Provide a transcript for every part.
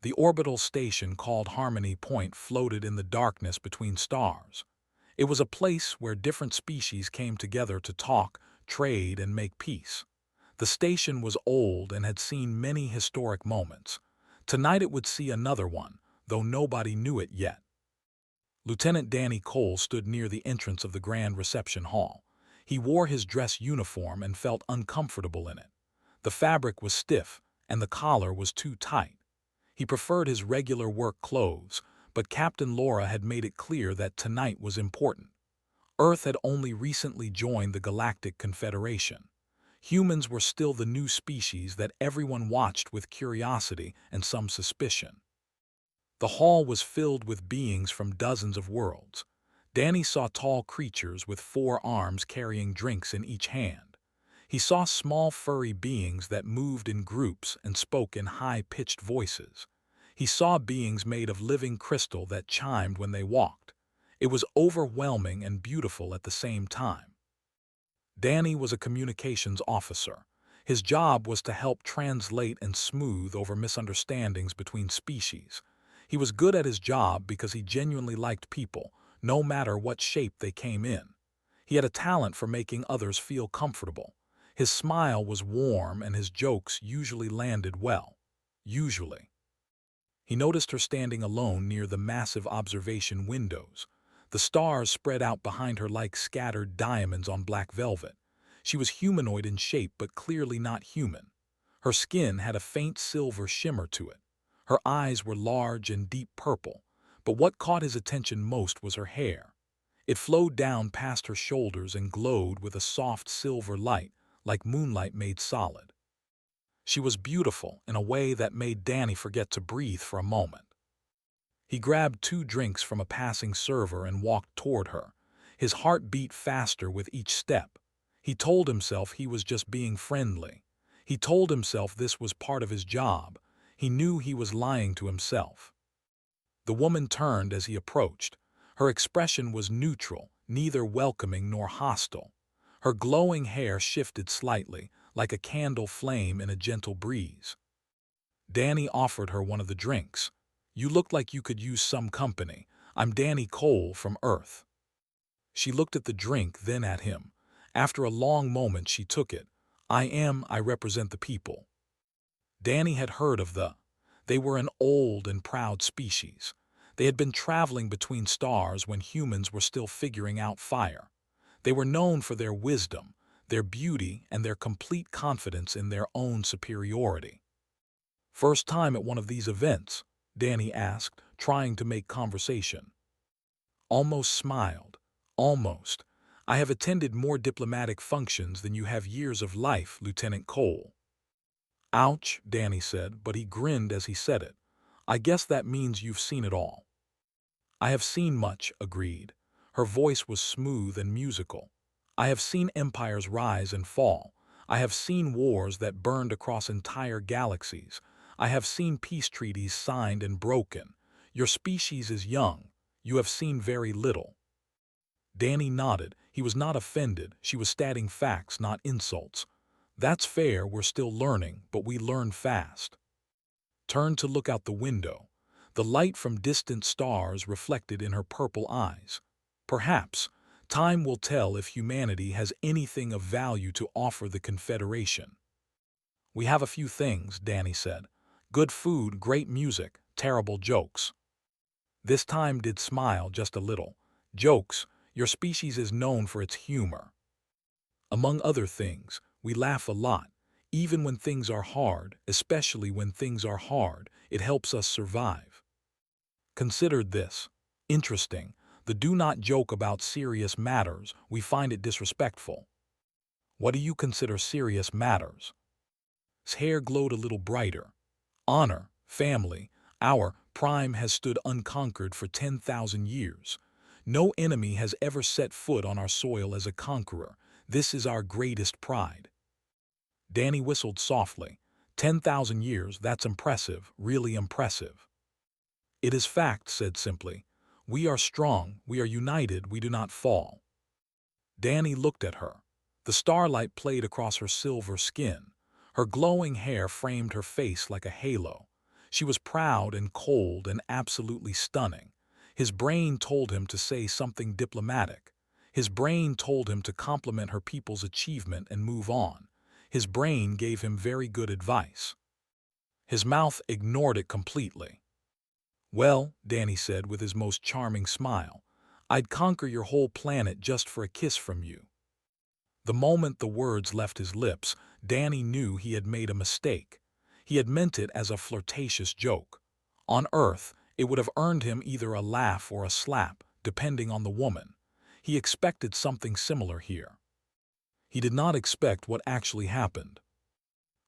The orbital station called Harmony Point floated in the darkness between stars. It was a place where different species came together to talk, trade, and make peace. The station was old and had seen many historic moments. Tonight it would see another one, though nobody knew it yet. Lieutenant Danny Cole stood near the entrance of the grand reception hall. He wore his dress uniform and felt uncomfortable in it. The fabric was stiff, and the collar was too tight. He preferred his regular work clothes, but Captain Laura had made it clear that tonight was important. Earth had only recently joined the Galactic Confederation. Humans were still the new species that everyone watched with curiosity and some suspicion. The hall was filled with beings from dozens of worlds. Danny saw tall creatures with 4 arms carrying drinks in each hand. He saw small furry beings that moved in groups and spoke in high-pitched voices. He saw beings made of living crystal that chimed when they walked. It was overwhelming and beautiful at the same time. Danny was a communications officer. His job was to help translate and smooth over misunderstandings between species. He was good at his job because he genuinely liked people, no matter what shape they came in. He had a talent for making others feel comfortable. His smile was warm and his jokes usually landed well. Usually. He noticed her standing alone near the massive observation windows. The stars spread out behind her like scattered diamonds on black velvet. She was humanoid in shape but clearly not human. Her skin had a faint silver shimmer to it. Her eyes were large and deep purple, but what caught his attention most was her hair. It flowed down past her shoulders and glowed with a soft silver light, like moonlight made solid. She was beautiful in a way that made Danny forget to breathe for a moment. He grabbed 2 drinks from a passing server and walked toward her. His heart beat faster with each step. He told himself he was just being friendly. He told himself this was part of his job. He knew he was lying to himself. The woman turned as he approached. Her expression was neutral, neither welcoming nor hostile. Her glowing hair shifted slightly, like a candle flame in a gentle breeze. Danny offered her one of the drinks. "You look like you could use some company. I'm Danny Cole from Earth." She looked at the drink, then at him. After a long moment, she took it. I represent the people." Danny had heard of They were an old and proud species. They had been traveling between stars when humans were still figuring out fire. They were known for their wisdom, their beauty, and their complete confidence in their own superiority. "First time at one of these events?" Danny asked, trying to make conversation. Almost smiled. "Almost. I have attended more diplomatic functions than you have years of life, Lieutenant Cole." "Ouch," Danny said, but he grinned as he said it. "I guess that means you've seen it all." "I have seen much," agreed. Her voice was smooth and musical. "I have seen empires rise and fall. I have seen wars that burned across entire galaxies. I have seen peace treaties signed and broken. Your species is young. You have seen very little." Danny nodded. He was not offended. She was stating facts, not insults. "That's fair, we're still learning, but we learn fast." Turned to look out the window. The light from distant stars reflected in her purple eyes. "Perhaps. Time will tell if humanity has anything of value to offer the Confederation." "We have a few things," Danny said. "Good food, great music, terrible jokes." This time did smile just a little. "Jokes, your species is known for its humor. Among other things, we laugh a lot. Even when things are hard, especially when things are hard, it helps us survive." Considered this. "Interesting. The do not joke about serious matters. We find it disrespectful." "What do you consider serious matters?" His hair glowed a little brighter. "Honor, family. Our prime has stood unconquered for 10,000 years. No enemy has ever set foot on our soil as a conqueror. This is our greatest pride." Danny whistled softly. 10,000 years, that's impressive, really impressive." "It is fact," said simply. "We are strong, we are united, we do not fall." Danny looked at her. The starlight played across her silver skin. Her glowing hair framed her face like a halo. She was proud and cold and absolutely stunning. His brain told him to say something diplomatic. His brain told him to compliment her people's achievement and move on. His brain gave him very good advice. His mouth ignored it completely. "Well," Danny said with his most charming smile, "I'd conquer your whole planet just for a kiss from you." The moment the words left his lips, Danny knew he had made a mistake. He had meant it as a flirtatious joke. On Earth, it would have earned him either a laugh or a slap, depending on the woman. He expected something similar here. He did not expect what actually happened.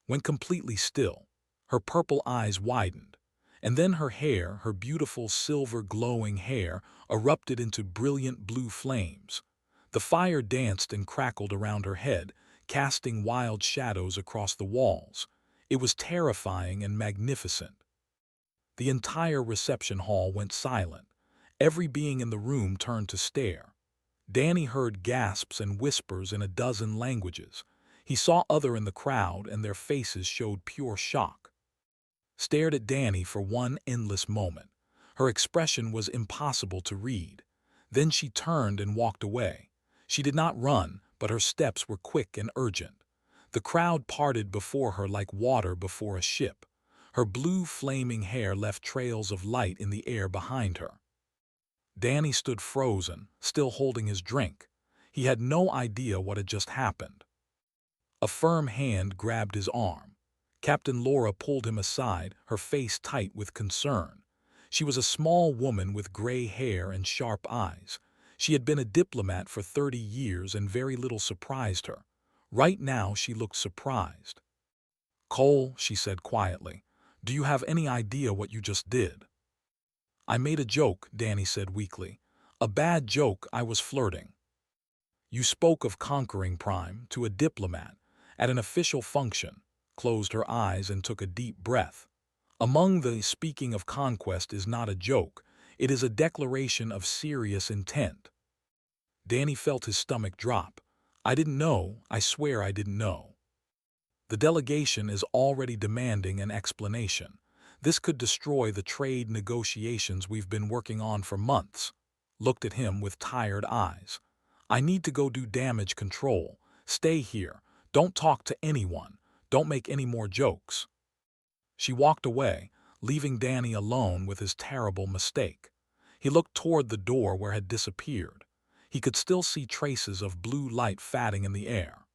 When completely still, her purple eyes widened, and then her hair, her beautiful silver glowing hair, erupted into brilliant blue flames. The fire danced and crackled around her head, casting wild shadows across the walls. It was terrifying and magnificent. The entire reception hall went silent. Every being in the room turned to stare. Danny heard gasps and whispers in a dozen languages. He saw others in the crowd, and their faces showed pure shock. Stared at Danny for one endless moment. Her expression was impossible to read. Then she turned and walked away. She did not run, but her steps were quick and urgent. The crowd parted before her like water before a ship. Her blue flaming hair left trails of light in the air behind her. Danny stood frozen, still holding his drink. He had no idea what had just happened. A firm hand grabbed his arm. Captain Laura pulled him aside, her face tight with concern. She was a small woman with gray hair and sharp eyes. She had been a diplomat for 30 years and very little surprised her. Right now she looked surprised. "Cole," she said quietly, "do you have any idea what you just did?" "I made a joke," Danny said weakly. "A bad joke. I was flirting." "You spoke of conquering Prime to a diplomat at an official function," closed her eyes and took a deep breath. "Among the speaking of conquest is not a joke. It is a declaration of serious intent." Danny felt his stomach drop. "I didn't know. I swear I didn't know." "The delegation is already demanding an explanation. This could destroy the trade negotiations we've been working on for months." Looked at him with tired eyes. "I need to go do damage control. Stay here. Don't talk to anyone. Don't make any more jokes." She walked away, leaving Danny alone with his terrible mistake. He looked toward the door where had disappeared. He could still see traces of blue light fatting in the air.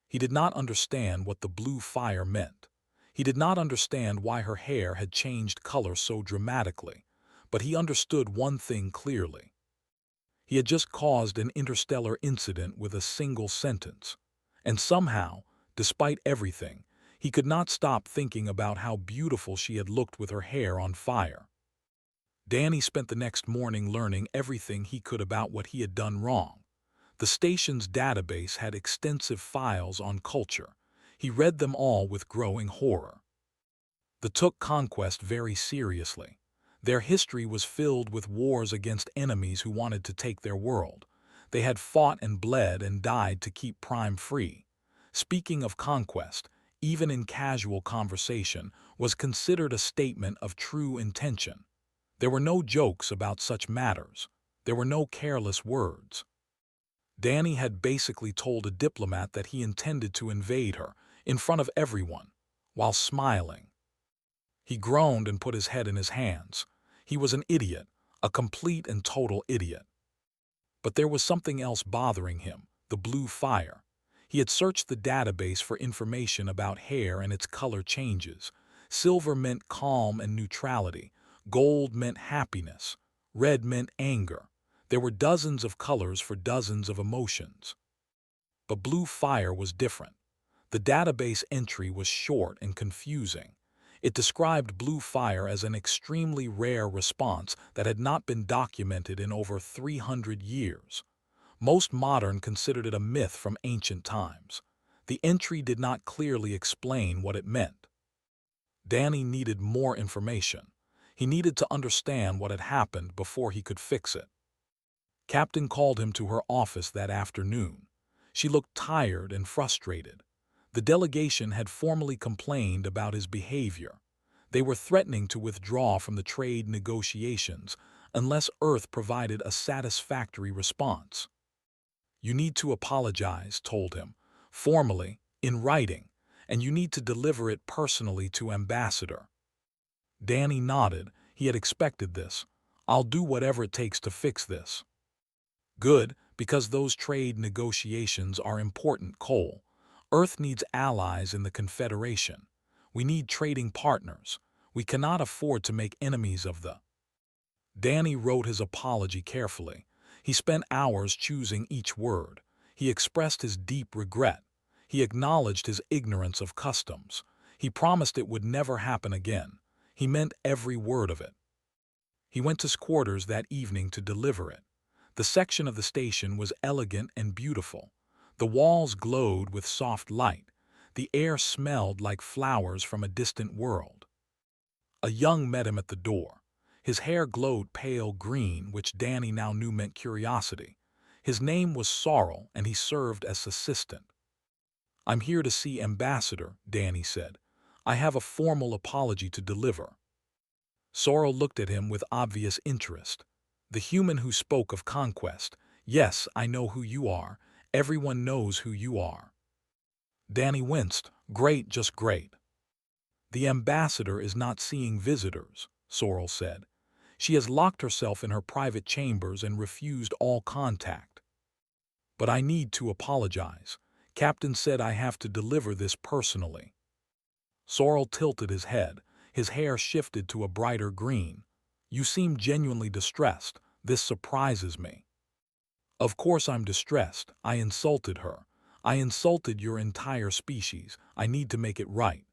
He did not understand what the blue fire meant. He did not understand why her hair had changed color so dramatically, but he understood one thing clearly. He had just caused an interstellar incident with a single sentence. And somehow, despite everything, he could not stop thinking about how beautiful she had looked with her hair on fire. Danny spent the next morning learning everything he could about what he had done wrong. The station's database had extensive files on culture. He read them all with growing horror. They took conquest very seriously. Their history was filled with wars against enemies who wanted to take their world. They had fought and bled and died to keep Prime free. Speaking of conquest, even in casual conversation, was considered a statement of true intention. There were no jokes about such matters. There were no careless words. Danny had basically told a diplomat that he intended to invade her, in front of everyone, while smiling. He groaned and put his head in his hands. He was an idiot, a complete and total idiot. But there was something else bothering him, the blue fire. He had searched the database for information about hair and its color changes. Silver meant calm and neutrality. Gold meant happiness. Red meant anger. There were dozens of colors for dozens of emotions. But blue fire was different. The database entry was short and confusing. It described blue fire as an extremely rare response that had not been documented in over 300 years. Most modern considered it a myth from ancient times. The entry did not clearly explain what it meant. Danny needed more information. He needed to understand what had happened before he could fix it. Captain called him to her office that afternoon. She looked tired and frustrated. The delegation had formally complained about his behavior. They were threatening to withdraw from the trade negotiations unless Earth provided a satisfactory response. You need to apologize, told him, formally, in writing, and you need to deliver it personally to Ambassador. Danny nodded. He had expected this. I'll do whatever it takes to fix this. Good, because those trade negotiations are important, Cole. Earth needs allies in the Confederation. We need trading partners. We cannot afford to make enemies of the... Danny wrote his apology carefully. He spent hours choosing each word. He expressed his deep regret. He acknowledged his ignorance of customs. He promised it would never happen again. He meant every word of it. He went to his quarters that evening to deliver it. The section of the station was elegant and beautiful. The walls glowed with soft light. The air smelled like flowers from a distant world. A young met him at the door. His hair glowed pale green, which Danny now knew meant curiosity. His name was Sorrel, and he served as assistant. I'm here to see Ambassador, Danny said. I have a formal apology to deliver. Sorrel looked at him with obvious interest. The human who spoke of conquest. Yes, I know who you are. Everyone knows who you are. Danny winced. Great, just great. The ambassador is not seeing visitors, Sorrel said. She has locked herself in her private chambers and refused all contact. But I need to apologize. Captain said I have to deliver this personally. Sorrel tilted his head. His hair shifted to a brighter green. You seem genuinely distressed. This surprises me. Of course I'm distressed. I insulted her. I insulted your entire species. I need to make it right.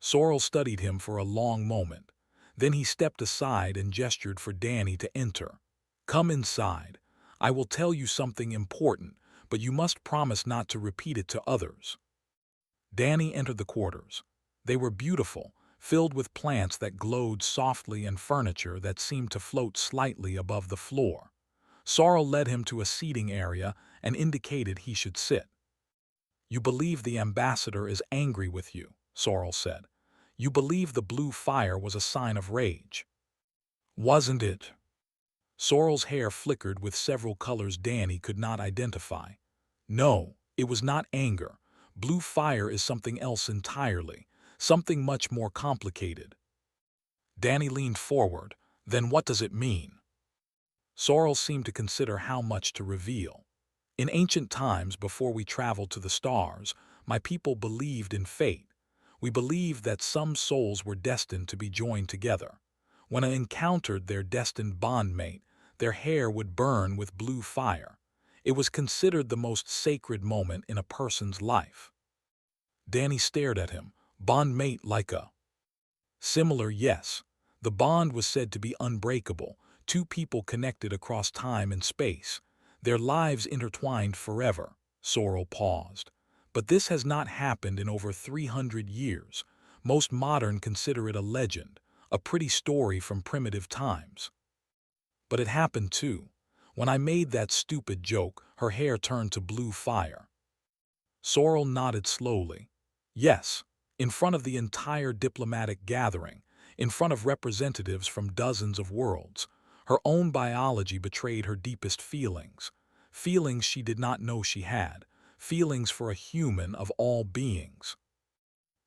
Sorrel studied him for a long moment. Then he stepped aside and gestured for Danny to enter. Come inside. I will tell you something important, but you must promise not to repeat it to others. Danny entered the quarters. They were beautiful, filled with plants that glowed softly and furniture that seemed to float slightly above the floor. Sorrel led him to a seating area and indicated he should sit. You believe the ambassador is angry with you, Sorrel said. You believe the blue fire was a sign of rage. Wasn't it? Sorrel's hair flickered with several colors Danny could not identify. No, it was not anger. Blue fire is something else entirely, something much more complicated. Danny leaned forward. Then what does it mean? Sorrel seemed to consider how much to reveal. In ancient times, before we traveled to the stars, my people believed in fate. We believed that some souls were destined to be joined together. When I encountered their destined bondmate, their hair would burn with blue fire. It was considered the most sacred moment in a person's life. Danny stared at him. Bondmate like a... Similar, yes. The bond was said to be unbreakable, two people connected across time and space, their lives intertwined forever. Sorrel paused. But this has not happened in over 300 years. Most modern consider it a legend, a pretty story from primitive times. But it happened too. When I made that stupid joke, her hair turned to blue fire. Sorrel nodded slowly. Yes, in front of the entire diplomatic gathering, in front of representatives from dozens of worlds. Her own biology betrayed her deepest feelings, feelings she did not know she had, feelings for a human of all beings.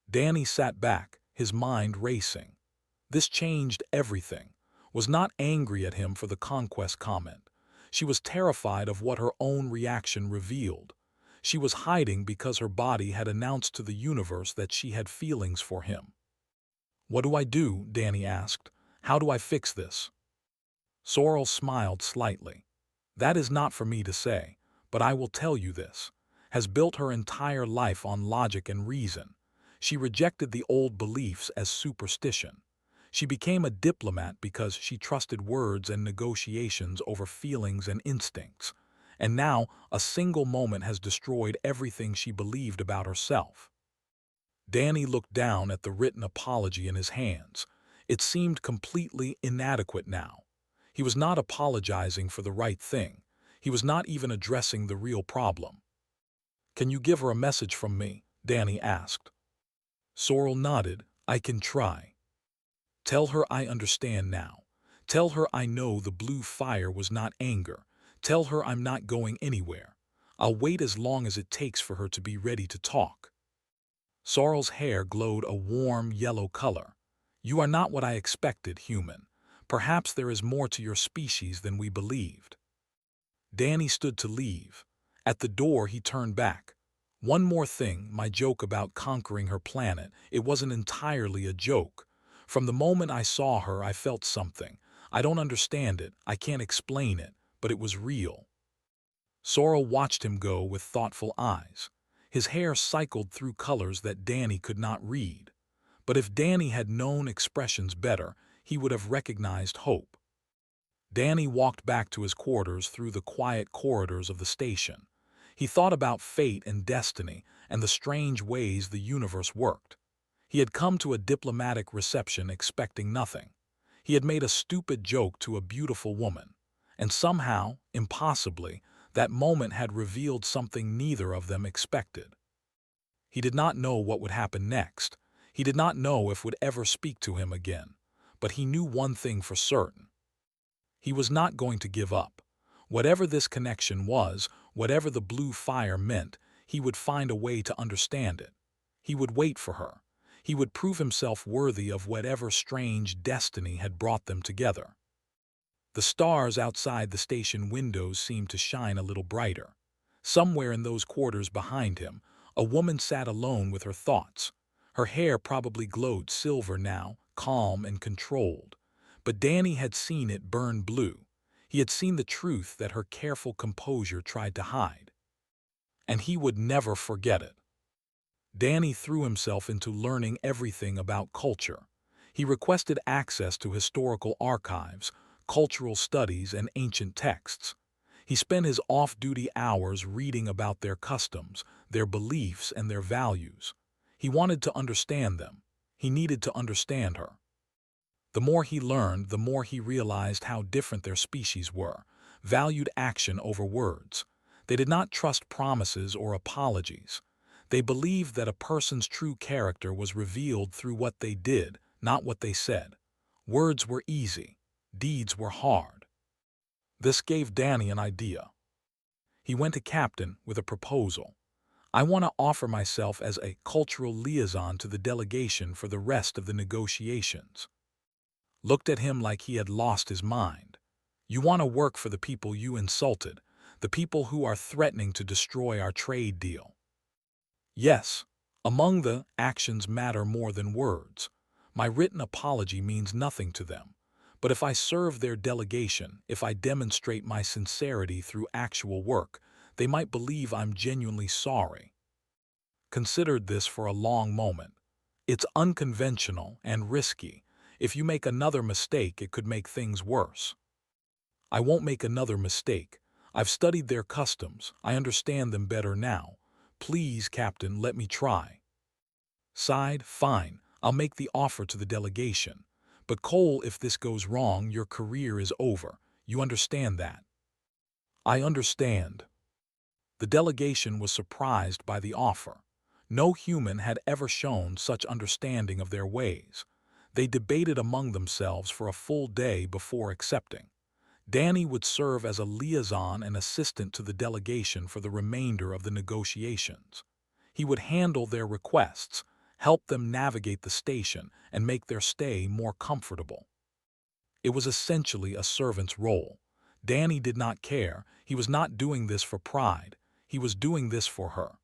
Danny sat back, his mind racing. This changed everything. Was not angry at him for the conquest comment. She was terrified of what her own reaction revealed. She was hiding because her body had announced to the universe that she had feelings for him. What do I do? Danny asked. How do I fix this? Sorrel smiled slightly. That is not for me to say, but I will tell you this. Has built her entire life on logic and reason. She rejected the old beliefs as superstition. She became a diplomat because she trusted words and negotiations over feelings and instincts. And now, a single moment has destroyed everything she believed about herself. Danny looked down at the written apology in his hands. It seemed completely inadequate now. He was not apologizing for the right thing. He was not even addressing the real problem. Can you give her a message from me? Danny asked. Sorrel nodded. I can try. Tell her I understand now. Tell her I know the blue fire was not anger. Tell her I'm not going anywhere. I'll wait as long as it takes for her to be ready to talk. Sorrel's hair glowed a warm yellow color. You are not what I expected, human. Perhaps there is more to your species than we believed. Danny stood to leave. At the door, he turned back. One more thing, my joke about conquering her planet, it wasn't entirely a joke. From the moment I saw her, I felt something. I don't understand it, I can't explain it, but it was real. Sorrel watched him go with thoughtful eyes. His hair cycled through colors that Danny could not read. But if Danny had known expressions better, he would have recognized hope. Danny walked back to his quarters through the quiet corridors of the station. He thought about fate and destiny and the strange ways the universe worked. He had come to a diplomatic reception expecting nothing. He had made a stupid joke to a beautiful woman. And somehow, impossibly, that moment had revealed something neither of them expected. He did not know what would happen next. He did not know if would ever speak to him again. But he knew one thing for certain. He was not going to give up. Whatever this connection was, whatever the blue fire meant, he would find a way to understand it. He would wait for her. He would prove himself worthy of whatever strange destiny had brought them together. The stars outside the station windows seemed to shine a little brighter. Somewhere in those quarters behind him, a woman sat alone with her thoughts. Her hair probably glowed silver now, calm and controlled. But Danny had seen it burn blue. He had seen the truth that her careful composure tried to hide. And he would never forget it. Danny threw himself into learning everything about culture. He requested access to historical archives, cultural studies, and ancient texts. He spent his off-duty hours reading about their customs, their beliefs, and their values. He wanted to understand them. He needed to understand her. The more he learned, the more he realized how different their species were, valued action over words. They did not trust promises or apologies. They believed that a person's true character was revealed through what they did, not what they said. Words were easy. Deeds were hard. This gave Danny an idea. He went to Captain with a proposal. I want to offer myself as a cultural liaison to the delegation for the rest of the negotiations. Looked at him like he had lost his mind. You want to work for the people you insulted, the people who are threatening to destroy our trade deal. Yes, among the actions matter more than words. My written apology means nothing to them. But if I serve their delegation, if I demonstrate my sincerity through actual work, they might believe I'm genuinely sorry. Considered this for a long moment. It's unconventional and risky. If you make another mistake, it could make things worse. I won't make another mistake. I've studied their customs. I understand them better now. Please, Captain, let me try. Sighed, fine, I'll make the offer to the delegation. But Cole, if this goes wrong, your career is over. You understand that? I understand. The delegation was surprised by the offer. No human had ever shown such understanding of their ways. They debated among themselves for a full day before accepting. Danny would serve as a liaison and assistant to the delegation for the remainder of the negotiations. He would handle their requests, help them navigate the station, and make their stay more comfortable. It was essentially a servant's role. Danny did not care. He was not doing this for pride. He was doing this for her.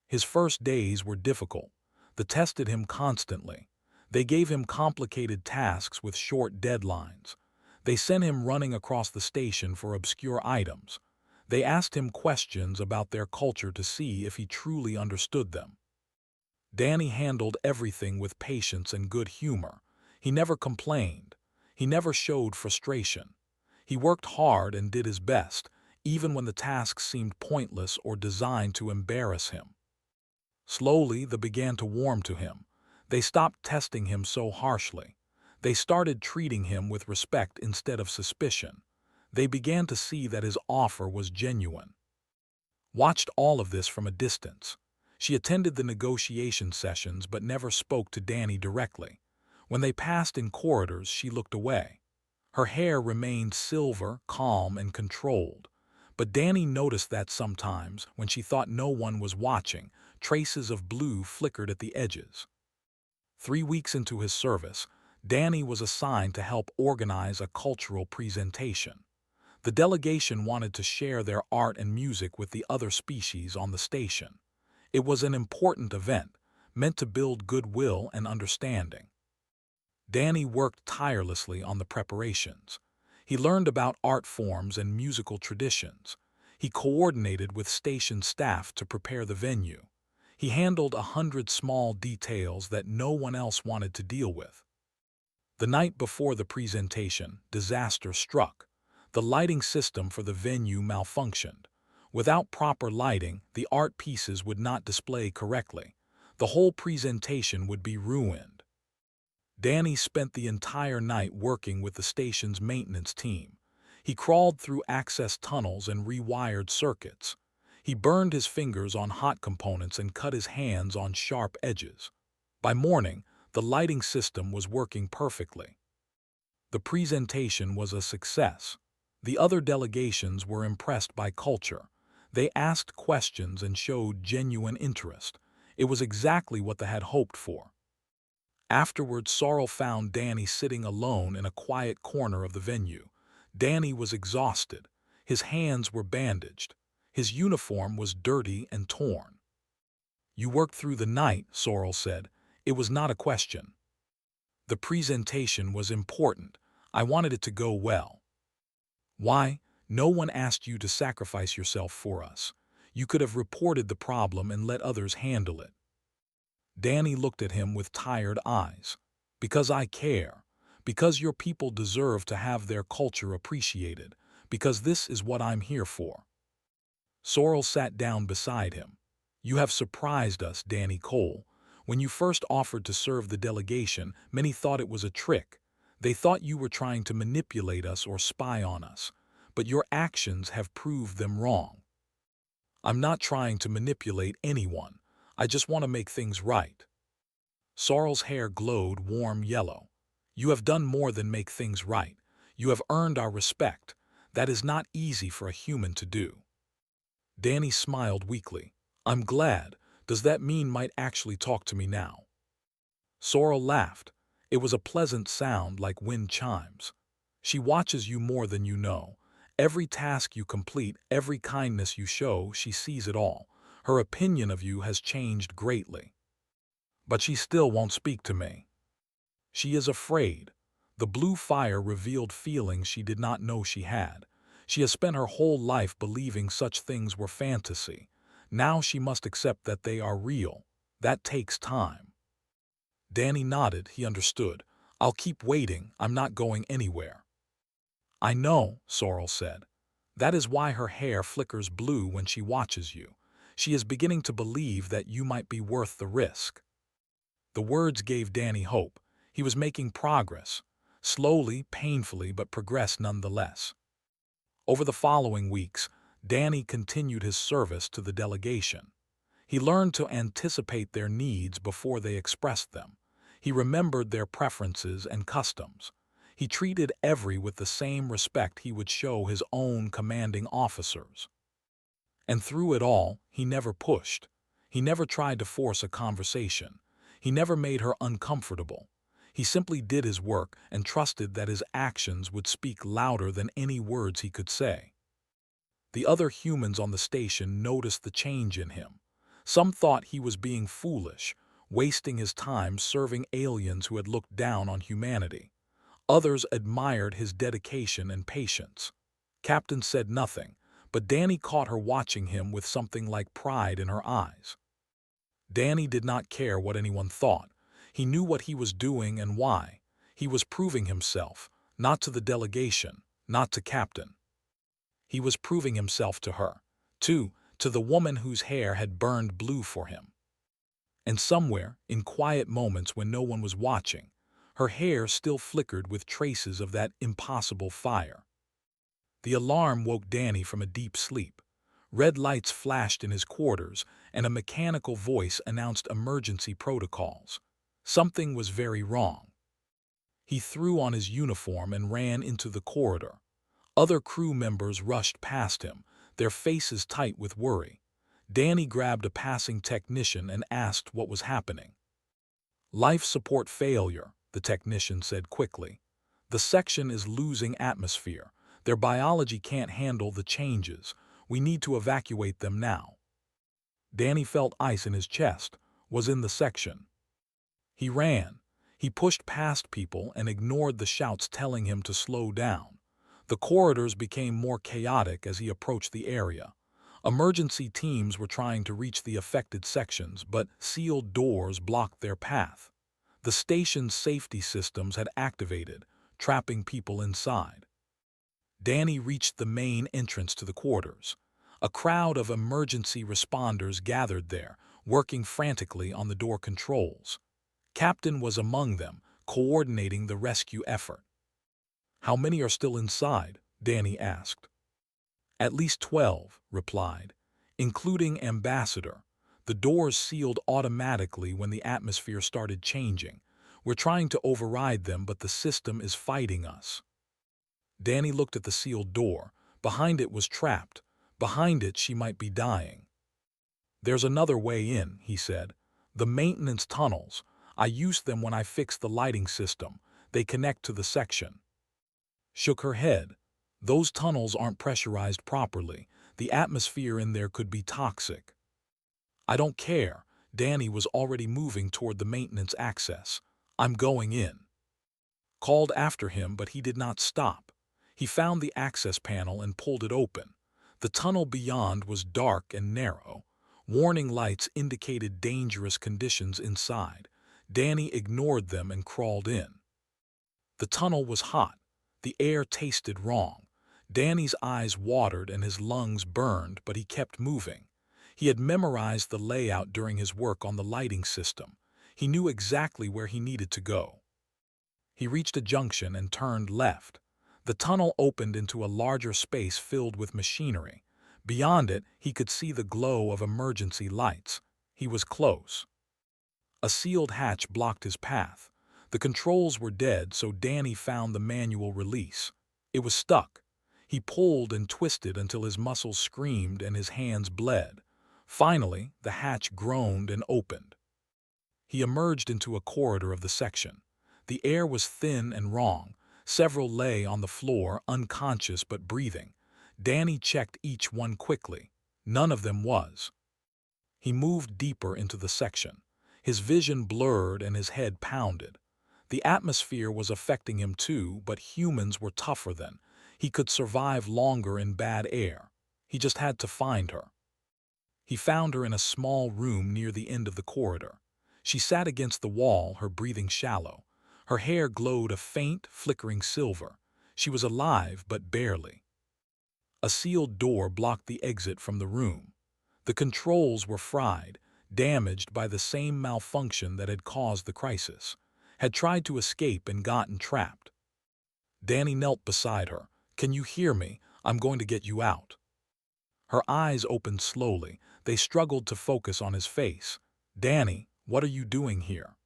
His first days were difficult. They tested him constantly. They gave him complicated tasks with short deadlines. They sent him running across the station for obscure items. They asked him questions about their culture to see if he truly understood them. Danny handled everything with patience and good humor. He never complained. He never showed frustration. He worked hard and did his best, even when the tasks seemed pointless or designed to embarrass him. Slowly, they began to warm to him. They stopped testing him so harshly. They started treating him with respect instead of suspicion. They began to see that his offer was genuine. Watched all of this from a distance. She attended the negotiation sessions but never spoke to Danny directly. When they passed in corridors, she looked away. Her hair remained silver, calm, and controlled. But Danny noticed that sometimes, when she thought no one was watching, traces of blue flickered at the edges. 3 weeks into his service, Danny was assigned to help organize a cultural presentation. The delegation wanted to share their art and music with the other species on the station. It was an important event, meant to build goodwill and understanding. Danny worked tirelessly on the preparations. He learned about art forms and musical traditions. He coordinated with station staff to prepare the venue. He handled 100 small details that no one else wanted to deal with. The night before the presentation, disaster struck. The lighting system for the venue malfunctioned. Without proper lighting, the art pieces would not display correctly. The whole presentation would be ruined. Danny spent the entire night working with the station's maintenance team. He crawled through access tunnels and rewired circuits. He burned his fingers on hot components and cut his hands on sharp edges. By morning, the lighting system was working perfectly. The presentation was a success. The other delegations were impressed by culture. They asked questions and showed genuine interest. It was exactly what they had hoped for. Afterwards, Sorrel found Danny sitting alone in a quiet corner of the venue. Danny was exhausted. His hands were bandaged. His uniform was dirty and torn. "You worked through the night," Sorrel said. "It was not a question. The presentation was important. I wanted it to go well." "Why? No one asked you to sacrifice yourself for us. You could have reported the problem and let others handle it." Danny looked at him with tired eyes. "Because I care. Because your people deserve to have their culture appreciated. Because this is what I'm here for." Sorrel sat down beside him. "You have surprised us, Danny Cole. When you first offered to serve the delegation, many thought it was a trick. They thought you were trying to manipulate us or spy on us. But your actions have proved them wrong." "I'm not trying to manipulate anyone. I just want to make things right." Sorrel's hair glowed warm yellow. "You have done more than make things right. You have earned our respect. That is not easy for a human to do." Danny smiled weakly. "I'm glad. Does that mean might actually talk to me now?" Sorrel laughed. It was a pleasant sound like wind chimes. "She watches you more than you know. Every task you complete, every kindness you show, she sees it all. Her opinion of you has changed greatly. But she still won't speak to me. She is afraid." The blue fire revealed feelings she did not know she had. She has spent her whole life believing such things were fantasy. Now she must accept that they are real. That takes time. Danny nodded. He understood. "I'll keep waiting. I'm not going anywhere." "I know," Sorrel said. "That is why her hair flickers blue when she watches you. She is beginning to believe that you might be worth the risk." The words gave Danny hope. He was making progress. Slowly, painfully, but progress nonetheless. Over the following weeks, Danny continued his service to the delegation. He learned to anticipate their needs before they expressed them. He remembered their preferences and customs. He treated everyone with the same respect he would show his own commanding officers. And through it all, he never pushed. He never tried to force a conversation. He never made her uncomfortable. He simply did his work and trusted that his actions would speak louder than any words he could say. The other humans on the station noticed the change in him. Some thought he was being foolish, wasting his time serving aliens who had looked down on humanity. Others admired his dedication and patience. Captain said nothing, but Danny caught her watching him with something like pride in her eyes. Danny did not care what anyone thought. He knew what he was doing and why. He was proving himself, not to the delegation, not to Captain. He was proving himself to her, too, to the woman whose hair had burned blue for him. And somewhere, in quiet moments when no one was watching, her hair still flickered with traces of that impossible fire. The alarm woke Danny from a deep sleep. Red lights flashed in his quarters, and a mechanical voice announced emergency protocols. Something was very wrong. He threw on his uniform and ran into the corridor. Other crew members rushed past him, their faces tight with worry. Danny grabbed a passing technician and asked what was happening. "Life support failure," the technician said quickly. "The section is losing atmosphere. Their biology can't handle the changes. We need to evacuate them now." Danny felt ice in his chest, was in the section. He ran. He pushed past people and ignored the shouts telling him to slow down. The corridors became more chaotic as he approached the area. Emergency teams were trying to reach the affected sections, but sealed doors blocked their path. The station's safety systems had activated, trapping people inside. Danny reached the main entrance to the quarters. A crowd of emergency responders gathered there, working frantically on the door controls. Captain was among them, coordinating the rescue effort. "How many are still inside?" Danny asked. "At least 12, replied, including Ambassador. "The doors sealed automatically when the atmosphere started changing. We're trying to override them, but the system is fighting us." Danny looked at the sealed door. Behind it was trapped. Behind it she might be dying. "There's another way in," he said. "The maintenance tunnels. I used them when I fixed the lighting system. They connect to the section." Shook her head. "Those tunnels aren't pressurized properly. The atmosphere in there could be toxic." "I don't care." Danny was already moving toward the maintenance access. "I'm going in." Called after him, but he did not stop. He found the access panel and pulled it open. The tunnel beyond was dark and narrow. Warning lights indicated dangerous conditions inside. Danny ignored them and crawled in. The tunnel was hot. The air tasted wrong. Danny's eyes watered and his lungs burned, but he kept moving. He had memorized the layout during his work on the lighting system. He knew exactly where he needed to go. He reached a junction and turned left. The tunnel opened into a larger space filled with machinery. Beyond it, he could see the glow of emergency lights. He was close. A sealed hatch blocked his path. The controls were dead, so Danny found the manual release. It was stuck. He pulled and twisted until his muscles screamed and his hands bled. Finally, the hatch groaned and opened. He emerged into a corridor of the section. The air was thin and wrong. Several lay on the floor, unconscious but breathing. Danny checked each one quickly. None of them was. He moved deeper into the section. His vision blurred and his head pounded. The atmosphere was affecting him too, but humans were tougher than. He could survive longer in bad air. He just had to find her. He found her in a small room near the end of the corridor. She sat against the wall, her breathing shallow. Her hair glowed a faint, flickering silver. She was alive, but barely. A sealed door blocked the exit from the room. The controls were fried, damaged by the same malfunction that had caused the crisis. Had tried to escape and gotten trapped. Danny knelt beside her. "Can you hear me? I'm going to get you out." Her eyes opened slowly. They struggled to focus on his face. "Danny, what are you doing here?"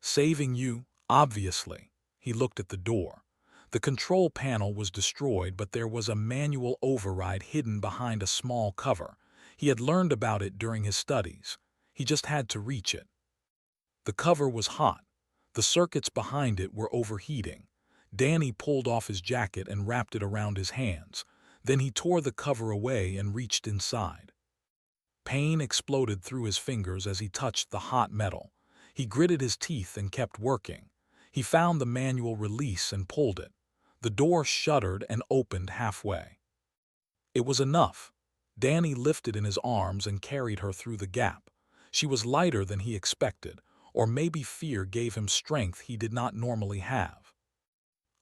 "Saving you, obviously." He looked at the door. The control panel was destroyed, but there was a manual override hidden behind a small cover. He had learned about it during his studies. He just had to reach it. The cover was hot. The circuits behind it were overheating. Danny pulled off his jacket and wrapped it around his hands. Then he tore the cover away and reached inside. Pain exploded through his fingers as he touched the hot metal. He gritted his teeth and kept working. He found the manual release and pulled it. The door shuddered and opened halfway. It was enough. Danny lifted in his arms and carried her through the gap. She was lighter than he expected, or maybe fear gave him strength he did not normally have.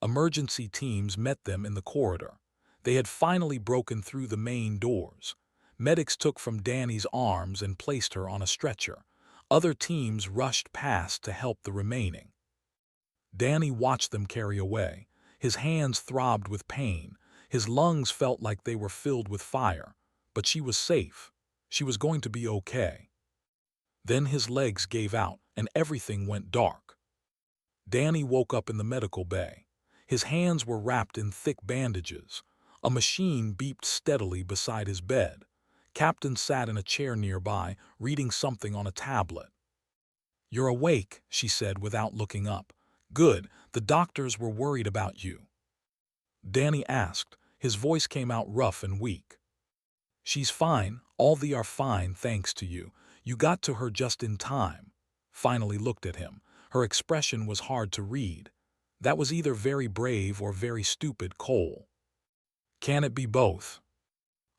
Emergency teams met them in the corridor. They had finally broken through the main doors. Medics took from Danny's arms and placed her on a stretcher. Other teams rushed past to help the remaining. Danny watched them carry away. His hands throbbed with pain. His lungs felt like they were filled with fire. But she was safe. She was going to be okay. Then his legs gave out, and everything went dark. Danny woke up in the medical bay. His hands were wrapped in thick bandages. A machine beeped steadily beside his bed. Captain sat in a chair nearby, reading something on a tablet. "You're awake," she said without looking up. "Good. The doctors were worried about you." Danny asked. His voice came out rough and weak. "She's fine. All they are fine, thanks to you. You got to her just in time." Finally looked at him. Her expression was hard to read. That was either very brave or very stupid, Cole. "Can it be both?"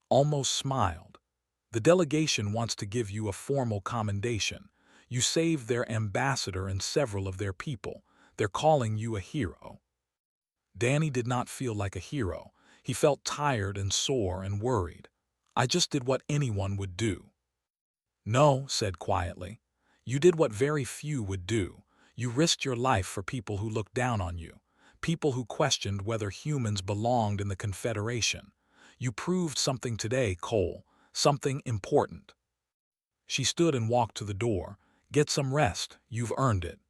Almost smiled. "The delegation wants to give you a formal commendation. You saved their ambassador and several of their people. They're calling you a hero." Danny did not feel like a hero. He felt tired and sore and worried. "I just did what anyone would do." "No," said quietly. "You did what very few would do. You risked your life for people who looked down on you, people who questioned whether humans belonged in the Confederation. You proved something today, Cole, something important." She stood and walked to the door. "Get some rest. You've earned it."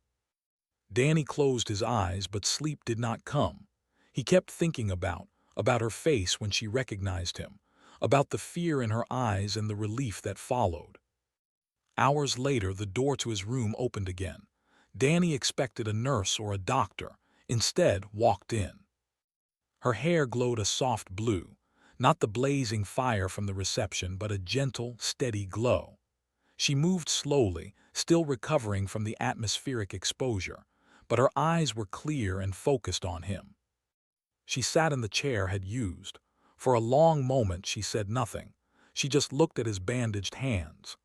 Danny closed his eyes, but sleep did not come. He kept thinking about her face when she recognized him, about the fear in her eyes and the relief that followed. Hours later, the door to his room opened again. Danny expected a nurse or a doctor, instead walked in. Her hair glowed a soft blue, not the blazing fire from the reception, but a gentle, steady glow. She moved slowly, still recovering from the atmospheric exposure, but her eyes were clear and focused on him. She sat in the chair had used. For a long moment she said nothing. She just looked at his bandaged hands.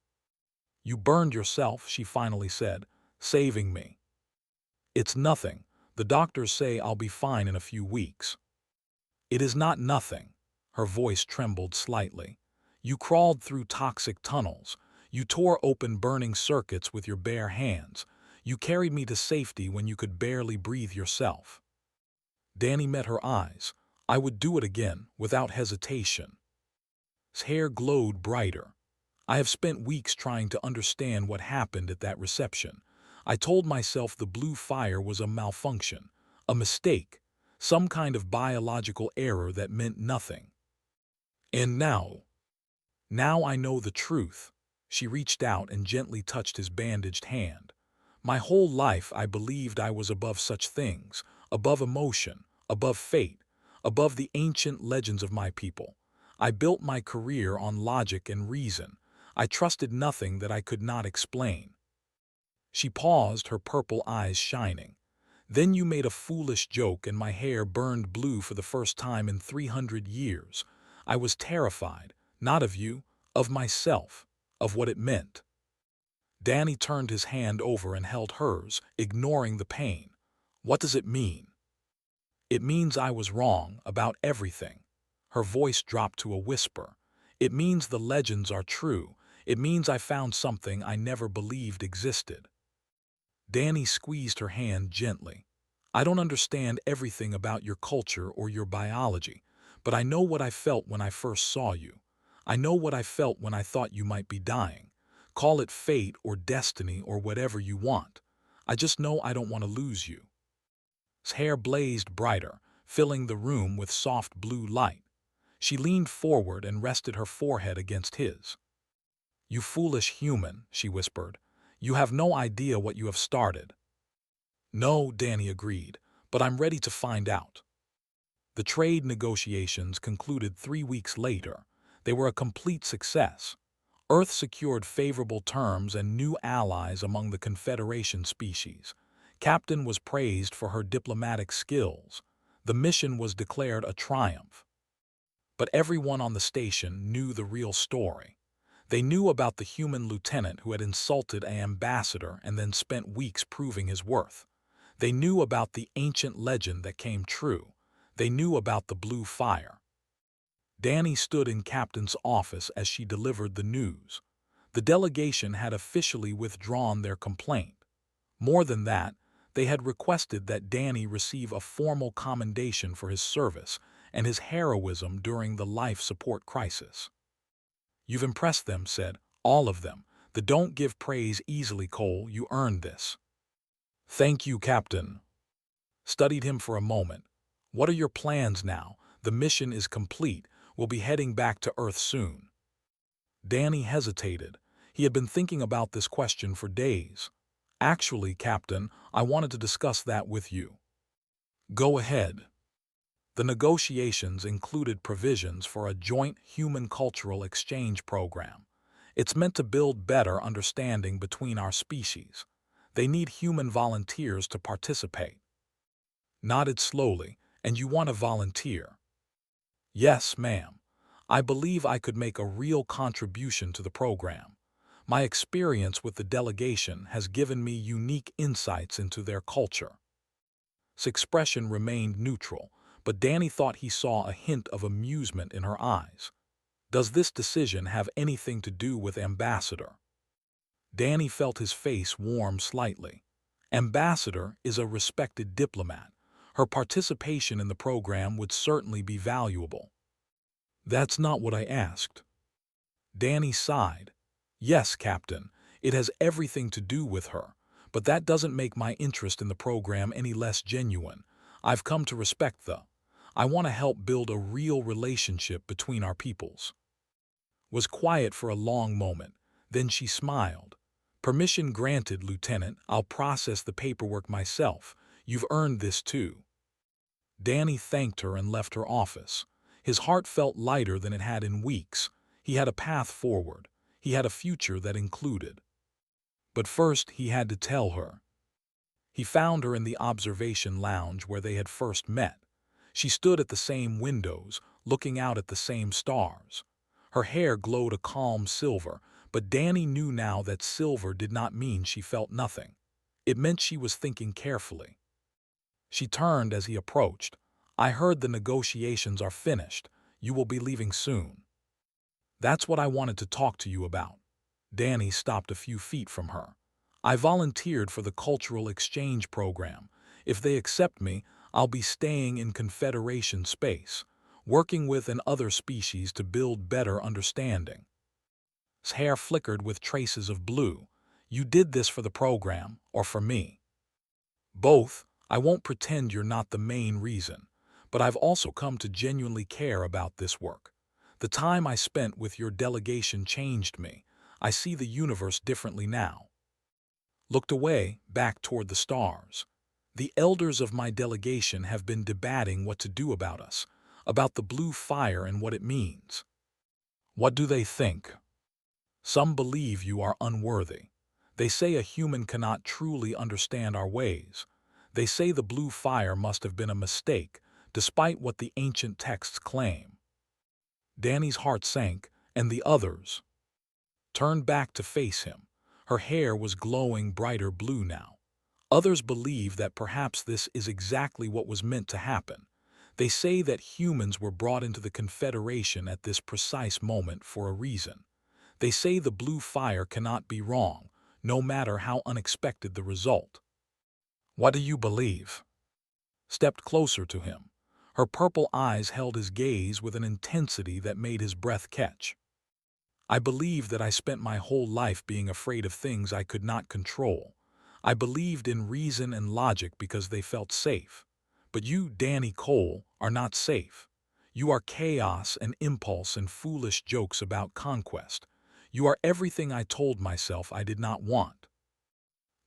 "You burned yourself," she finally said, "saving me." "It's nothing. The doctors say I'll be fine in a few weeks." "It is not nothing." Her voice trembled slightly. "You crawled through toxic tunnels. You tore open burning circuits with your bare hands. You carried me to safety when you could barely breathe yourself." Danny met her eyes. "I would do it again, without hesitation." His hair glowed brighter. "I have spent weeks trying to understand what happened at that reception. I told myself the blue fire was a malfunction, a mistake, some kind of biological error that meant nothing. And now I know the truth." She reached out and gently touched his bandaged hand. "My whole life I believed I was above such things, above emotion, above fate, above the ancient legends of my people. I built my career on logic and reason. I trusted nothing that I could not explain." She paused, her purple eyes shining. "Then you made a foolish joke and my hair burned blue for the first time in 300 years. I was terrified, not of you, of myself, of what it meant." Danny turned his hand over and held hers, ignoring the pain. "What does it mean?" "It means I was wrong about everything." Her voice dropped to a whisper. "It means the legends are true. It means I found something I never believed existed." Danny squeezed her hand gently. "I don't understand everything about your culture or your biology, but I know what I felt when I first saw you. I know what I felt when I thought you might be dying. Call it fate or destiny or whatever you want. I just know I don't want to lose you." His hair blazed brighter, filling the room with soft blue light. She leaned forward and rested her forehead against his. "You foolish human," she whispered. "You have no idea what you have started." "No," Danny agreed, "but I'm ready to find out." The trade negotiations concluded 3 weeks later. They were a complete success. Earth secured favorable terms and new allies among the Confederation species. Captain was praised for her diplomatic skills. The mission was declared a triumph. But everyone on the station knew the real story. They knew about the human lieutenant who had insulted an ambassador and then spent weeks proving his worth. They knew about the ancient legend that came true. They knew about the blue fire. Danny stood in Captain's office as she delivered the news. The delegation had officially withdrawn their complaint. More than that, they had requested that Danny receive a formal commendation for his service and his heroism during the life support crisis. "You've impressed them," said, "all of them. The don't give praise easily, Cole. You earned this." Thank you, Captain. Studied him for a moment. What are your plans now? The mission is complete. We'll be heading back to Earth soon. Danny hesitated. He had been thinking about this question for days. Actually, Captain, I wanted to discuss that with you. Go ahead. The negotiations included provisions for a joint human cultural exchange program. It's meant to build better understanding between our species. They need human volunteers to participate. Nodded slowly. And you want to volunteer? Yes, ma'am. I believe I could make a real contribution to the program. My experience with the delegation has given me unique insights into their culture. His expression remained neutral, but Danny thought he saw a hint of amusement in her eyes. Does this decision have anything to do with Ambassador? Danny felt his face warm slightly. Ambassador is a respected diplomat. Her participation in the program would certainly be valuable. That's not what I asked. Danny sighed. Yes, Captain, it has everything to do with her, but that doesn't make my interest in the program any less genuine. I've come to respect I want to help build a real relationship between our peoples. Was quiet for a long moment, then she smiled. Permission granted, Lieutenant. I'll process the paperwork myself. You've earned this too. Danny thanked her and left her office. His heart felt lighter than it had in weeks. He had a path forward. He had a future that included. But first he had to tell her. He found her in the observation lounge where they had first met. She stood at the same windows, looking out at the same stars. Her hair glowed a calm silver, but Danny knew now that silver did not mean she felt nothing. It meant she was thinking carefully. She turned as he approached. I heard the negotiations are finished. You will be leaving soon. That's what I wanted to talk to you about. Danny stopped a few feet from her. I volunteered for the cultural exchange program. If they accept me, I'll be staying in Confederation space, working with and other species to build better understanding. His hair flickered with traces of blue. You did this for the program, or for me? Both. I won't pretend you're not the main reason, but I've also come to genuinely care about this work. The time I spent with your delegation changed me. I see the universe differently now. Looked away, back toward the stars. The elders of my delegation have been debating what to do about us, about the blue fire and what it means. What do they think? Some believe you are unworthy. They say a human cannot truly understand our ways. They say the blue fire must have been a mistake, despite what the ancient texts claim. Danny's heart sank, and the others turned back to face him. Her hair was glowing brighter blue now. Others believe that perhaps this is exactly what was meant to happen. They say that humans were brought into the Confederation at this precise moment for a reason. They say the blue fire cannot be wrong, no matter how unexpected the result. What do you believe? Stepped closer to him. Her purple eyes held his gaze with an intensity that made his breath catch. I believe that I spent my whole life being afraid of things I could not control. I believed in reason and logic because they felt safe. But you, Danny Cole, are not safe. You are chaos and impulse and foolish jokes about conquest. You are everything I told myself I did not want.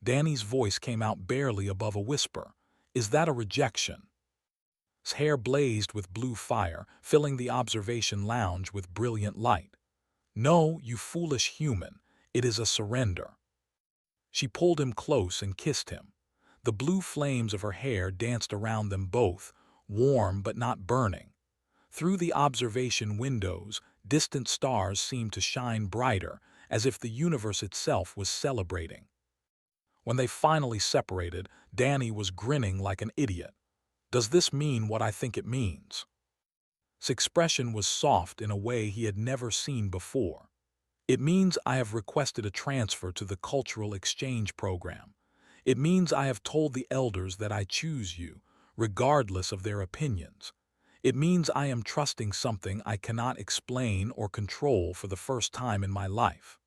Danny's voice came out barely above a whisper. Is that a rejection? His hair blazed with blue fire, filling the observation lounge with brilliant light. No, you foolish human, it is a surrender. She pulled him close and kissed him. The blue flames of her hair danced around them both, warm but not burning. Through the observation windows, distant stars seemed to shine brighter, as if the universe itself was celebrating. When they finally separated, Danny was grinning like an idiot. Does this mean what I think it means? His expression was soft in a way he had never seen before. It means I have requested a transfer to the cultural exchange program. It means I have told the elders that I choose you, regardless of their opinions. It means I am trusting something I cannot explain or control for the first time in my life.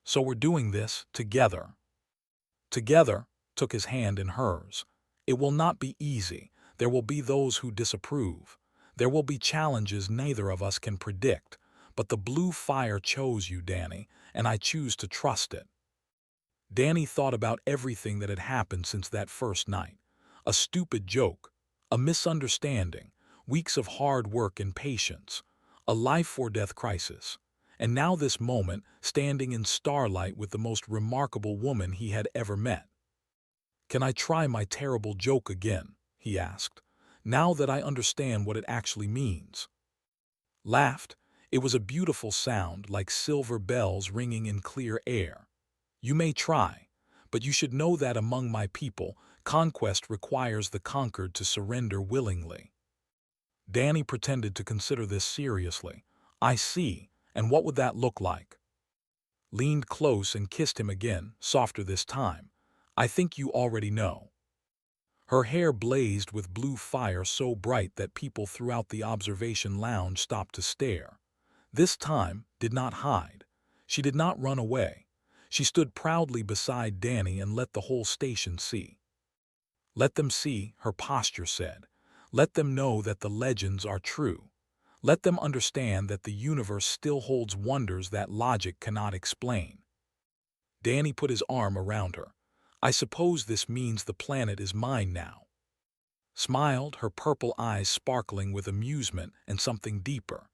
So we're doing this together. Together, took his hand in hers. "It will not be easy. There will be those who disapprove. There will be challenges neither of us can predict. But the blue fire chose you, Danny, and I choose to trust it." Danny thought about everything that had happened since that first night. A stupid joke, a misunderstanding, weeks of hard work and patience, a life-or-death crisis. And now this moment, standing in starlight with the most remarkable woman he had ever met. "Can I try my terrible joke again?" he asked, "now that I understand what it actually means." Laughed. It was a beautiful sound, like silver bells ringing in clear air. "You may try, but you should know that among my people, conquest requires the conquered to surrender willingly." Danny pretended to consider this seriously. "I see, and what would that look like?" Leaned close and kissed him again, softer this time. "I think you already know." Her hair blazed with blue fire so bright that people throughout the observation lounge stopped to stare. This time did not hide. She did not run away. She stood proudly beside Danny and let the whole station see. "Let them see," her posture said. "Let them know that the legends are true. Let them understand that the universe still holds wonders that logic cannot explain." Danny put his arm around her. "I suppose this means the planet is mine now." Smiled, her purple eyes sparkling with amusement and something deeper.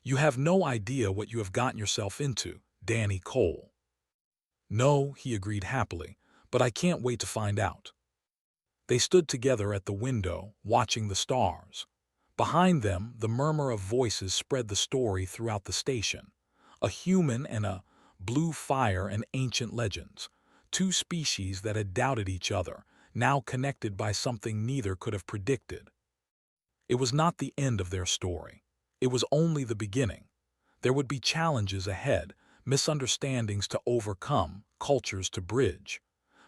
"You have no idea what you have gotten yourself into, Danny Cole." "No," he agreed happily, "but I can't wait to find out." They stood together at the window, watching the stars. Behind them, the murmur of voices spread the story throughout the station. A human and a blue fire and ancient legends. Two species that had doubted each other, now connected by something neither could have predicted. It was not the end of their story. It was only the beginning. There would be challenges ahead, misunderstandings to overcome, cultures to bridge.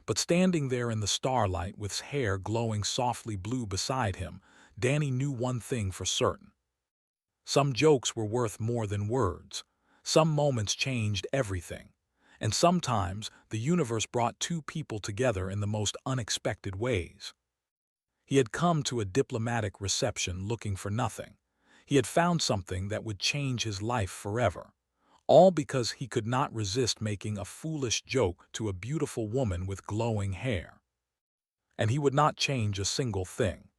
But standing there in the starlight with his hair glowing softly blue beside him, Danny knew one thing for certain. Some jokes were worth more than words. Some moments changed everything. And sometimes the universe brought two people together in the most unexpected ways. He had come to a diplomatic reception looking for nothing. He had found something that would change his life forever. All because he could not resist making a foolish joke to a beautiful woman with glowing hair. And he would not change a single thing.